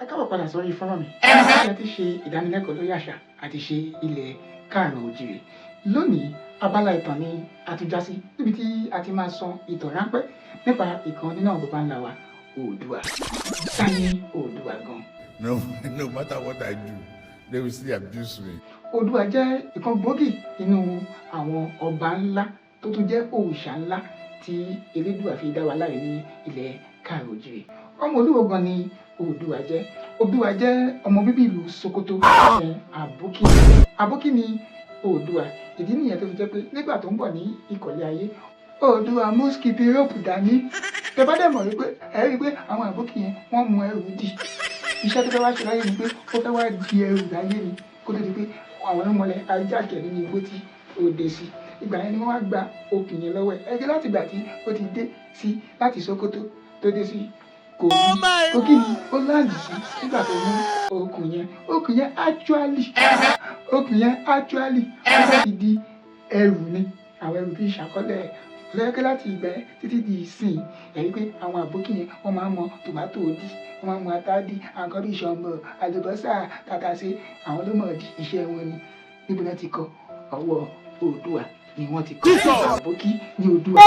Ẹ káàbọ̀ padà sórí fọ́nrán mi. A ti ṣe ìdánilẹ́kọ̀ọ́ lórí àṣà àti ṣe ilẹ̀ Káàárọ̀-o-jíire. Lónìí, abala ìtàn ni a tún já sí níbi tí a ti máa sọ ìtàn ráńpẹ́ nípa ìkan nínú àwọn baba ńlá wa, Oòduà. Ta ni Oòduà gan? No matter what I do, they will still abuse me. Oòduà jẹ́ ìkan gbòógì nínú àwọn ọba ńlá tó tún jẹ́ òòṣà ńlá tí Elédùà fi dá wa láre ní ilẹ̀ Káàárọ̀-o-jíire. Ọmọ olúwo gan ni Oòduà jẹ́. Oòduà jẹ́ ọmọ bíbí ìlú Sokoto Àbókí. Àbókí ni Oòduà. Ìdí nìyẹn tó fi jẹ́ pé nígbà tó ń bọ̀ ní ìkọ̀lé ayé, Oòduà mú skipiropu dání. Tẹ bá dẹ̀ mọ̀ wípé ẹ rí i pé àwọn Àbókí yẹn wọ́n mú ẹrù dì. Iṣẹ́ tó fẹ́ wá ṣe láyé ni pé ó fẹ́ wá di ẹrù láyé ni kó tó di pé àwọn ọmọlẹ̀ ajákẹ́ nínú igbó tí ó dé sí. Ìgbà yẹn ni wọ́n wá gba okùn yẹn lọ́wọ́ ẹ̀. Ẹgbẹ́ láti ìgbà tí ó ti dé sí láti Sokoto tó dé sí Kogi ni ó láǹdì sí nígbà tó mú okùn yẹn actually ó fẹ́ ti di ẹrù ni àwọn ẹrù bíi ìṣàkọọ́lẹ̀ lẹ́yìn láti ìgbà yẹn títí di ìsìn ẹ̀rí pé àwọn Àbókí yẹn wọ́n máa ń mọ tòmátò dì wọ́n máa ń mọ ata dì àwọn kan bíi ṣọ̀mbọ̀ àlùbọ́sà tàtàṣé àwọn ló mọ̀ di iṣẹ́ wọn ni níbo náà ti kọ ọwọ́ Oòduà ni wọ́n ti kọ Àbókí ní Oòduà.